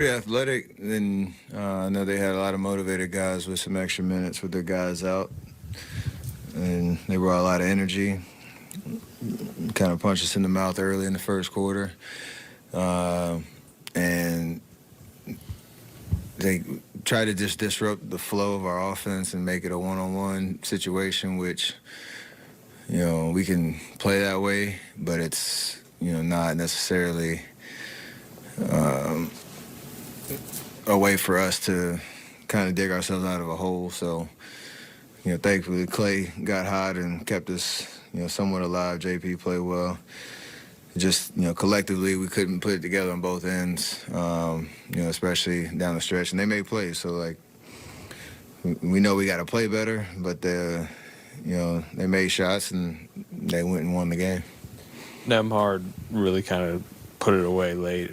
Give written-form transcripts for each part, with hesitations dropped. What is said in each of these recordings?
Pretty athletic, and I know they had a lot of motivated guys with some extra minutes with their guys out, and they brought a lot of energy. Kind of punched us in the mouth early in the first quarter, and they tried to just disrupt the flow of our offense and make it a one-on-one situation, which we can play that way, but it's not necessarily a way for us to kind of dig ourselves out of a hole. So, thankfully Clay got hot and kept us, somewhat alive. JP played well. Just, collectively we couldn't put it together on both ends, especially down the stretch. And they made plays, so, like, we know we got to play better, but, they made shots and they went and won the game. Nembhard really kind of put it away late.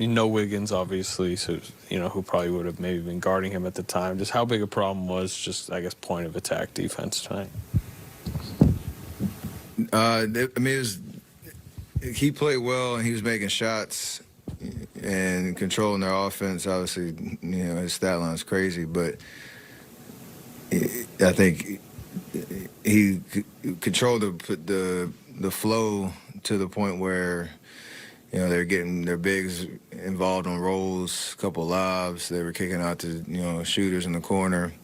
Wiggins, obviously, so who probably would have maybe been guarding him at the time. Just how big a problem was just, I guess, point of attack defense tonight? He played well and he was making shots and controlling their offense. Obviously, his stat line is crazy, but I think he controlled the flow to the point where they're getting their bigs involved on rolls, a couple lobs. They were kicking out to shooters in the corner,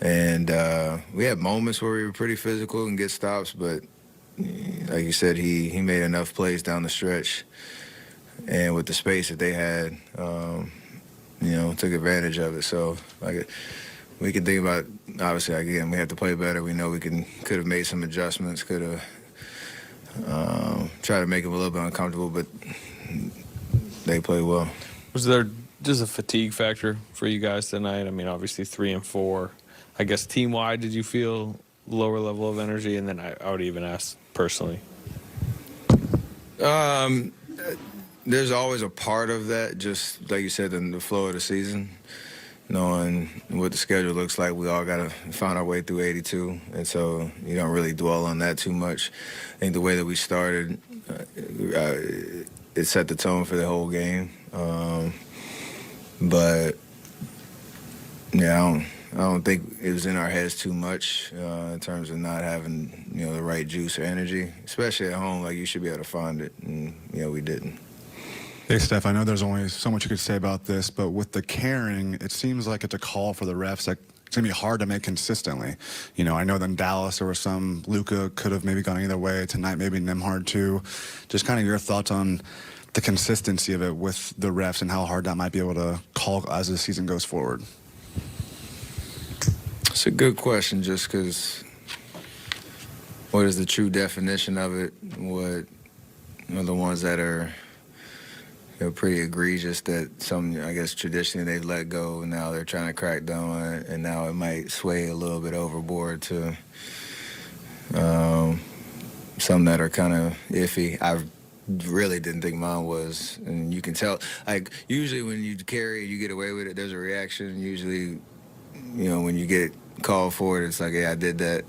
and we had moments where we were pretty physical and get stops, but like you said, he made enough plays down the stretch, and with the space that they had, took advantage of it. So, like, we can think about, obviously, again, we have to play better. We know we could have made some adjustments, could have tried to make them a little bit uncomfortable, but they played well. Was there just a fatigue factor for you guys tonight? I mean, obviously 3 and 4. I guess team-wide, did you feel lower level of energy? And then I would even ask personally. There's always a part of that, just like you said, in the flow of the season. Knowing what the schedule looks like, we all got to find our way through 82, and so you don't really dwell on that too much. I think the way that we started, it set the tone for the whole game. But yeah, I don't think it was in our heads too much in terms of not having the right juice or energy, especially at home. Like, you should be able to find it, and we didn't. Hey, Steph, I know there's only so much you could say about this, but with the caring, it seems like it's a call for the refs that it's going to be hard to make consistently. I know in Dallas there was some, Luka could have maybe gone either way. Tonight, maybe Nembhard too. Just kind of your thoughts on the consistency of it with the refs and how hard that might be able to call as the season goes forward. It's a good question, just because what is the true definition of it? What are the ones that are pretty egregious that some, I guess, traditionally they've let go, and now they're trying to crack down on it, and now it might sway a little bit overboard to some that are kind of iffy. I really didn't think mine was, and you can tell. Like, usually when you carry, you get away with it, there's a reaction. Usually, when you get called for it, it's like, yeah, I did that.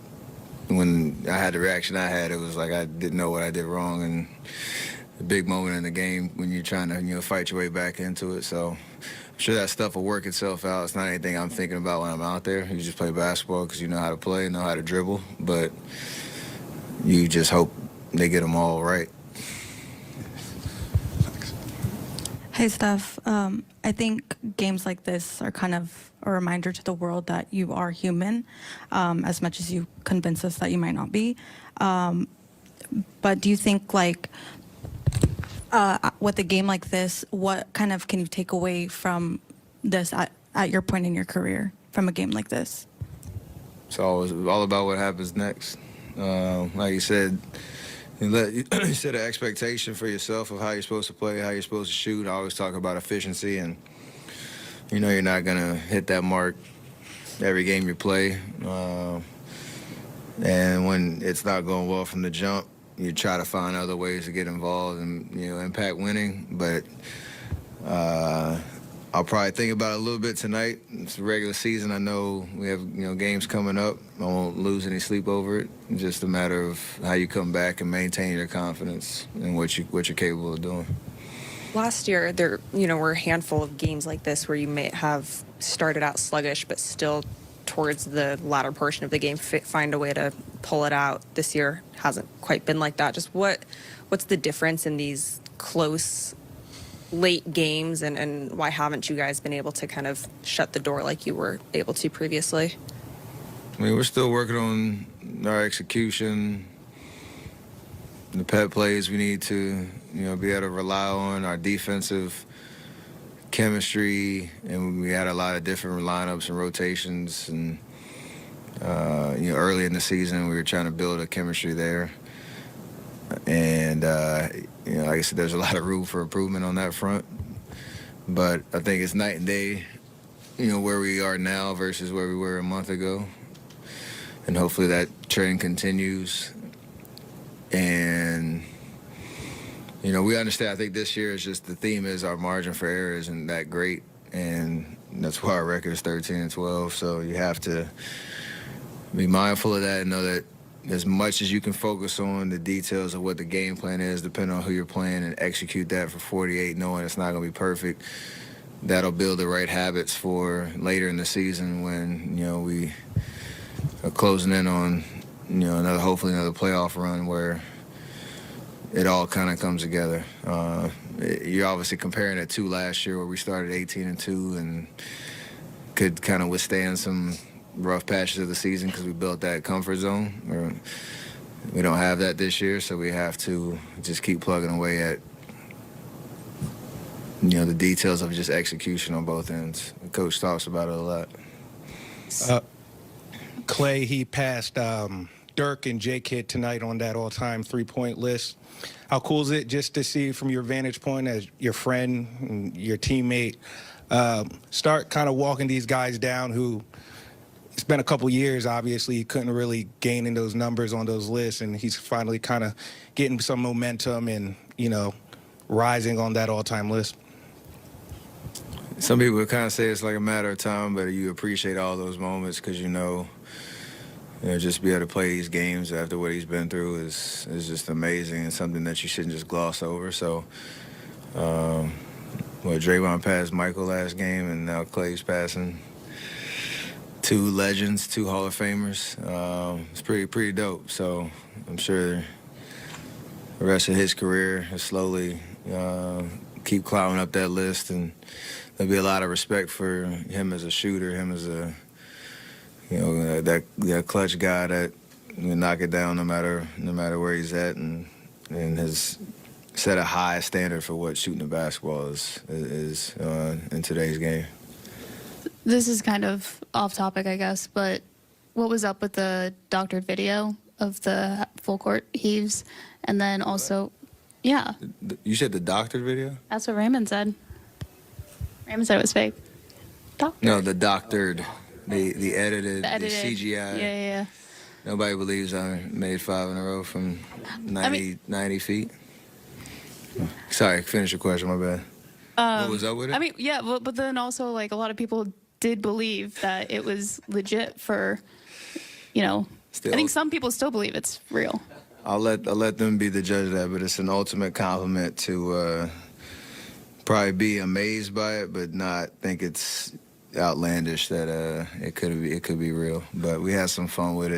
When I had the reaction I had, it was like I didn't know what I did wrong, and a big moment in the game when you're trying to fight your way back into it. So I'm sure that stuff will work itself out. It's not anything I'm thinking about when I'm out there. You just play basketball because you know how to play, know how to dribble, but you just hope they get them all right. Hey, Steph. I think games like this are kind of a reminder to the world that you are human, as much as you convince us that you might not be. But do you think, like, with a game like this, what kind of can you take away from this at your point in your career from a game like this? It's always all about what happens next. Like you said, you set an expectation for yourself of how you're supposed to play, how you're supposed to shoot. I always talk about efficiency, and you're not going to hit that mark every game you play. And when it's not going well from the jump, you try to find other ways to get involved and, impact winning. But I'll probably think about it a little bit tonight. It's a regular season. I know we have, games coming up. I won't lose any sleep over it. It's just a matter of how you come back and maintain your confidence and what you're capable of doing. Last year, there were a handful of games like this where you may have started out sluggish, but still towards the latter portion of the game find a way to pull it out. This year hasn't quite been like that. Just what's the difference in these close late games, and why haven't you guys been able to kind of shut the door like you were able to previously? I mean, we're still working on our execution, the pet plays we need to, be able to rely on, our defensive chemistry, and we had a lot of different lineups and rotations, and early in the season we were trying to build a chemistry there, and like I said, there's a lot of room for improvement on that front, but I think it's night and day, where we are now versus where we were a month ago, and hopefully that trend continues. And we understand. I think this year is just the theme is our margin for error isn't that great, and that's why our record is 13-12. So you have to be mindful of that and know that as much as you can focus on the details of what the game plan is, depending on who you're playing, and execute that for 48, knowing it's not going to be perfect, that'll build the right habits for later in the season when we are closing in on hopefully another playoff run where it all kind of comes together. You're obviously comparing it to last year where we started 18-2 and could kind of withstand some rough patches of the season because we built that comfort zone. We don't have that this year, so we have to just keep plugging away at the details of just execution on both ends. The coach talks about it a lot. Clay, he passed Dirk and J-Kidd tonight on that all-time three-point list. How cool is it just to see from your vantage point as your friend and your teammate start kind of walking these guys down who it's been a couple years, obviously, he couldn't really gain in those numbers on those lists, and he's finally kind of getting some momentum and, rising on that all-time list? Some people kind of say it's like a matter of time, but you appreciate all those moments because just be able to play these games after what he's been through is just amazing and something that you shouldn't just gloss over. So, Draymond passed Michael last game, and now Clay's passing two legends, two Hall of Famers. It's pretty dope. So I'm sure the rest of his career is slowly keep climbing up that list, and there'll be a lot of respect for him as a shooter, him as a that clutch guy that knock it down no matter where he's at, and has set a high standard for what shooting the basketball is in today's game. This is kind of off topic, I guess, but what was up with the doctored video of the full court heaves? And then also, yeah. You said the doctored video? That's what Raymond said. Raymond said it was fake. Doctored. No, the doctored. The edited, The edited. the CGI. Yeah. Nobody believes I made 5 in a row from 90 feet. Sorry, finish your question, my bad. What was up with it? Yeah, but then also, like, a lot of people did believe that it was legit for, I think some people still believe it's real. I'll let them be the judge of that, but it's an ultimate compliment to probably be amazed by it, but not think it's outlandish that it could be real. But we had some fun with it.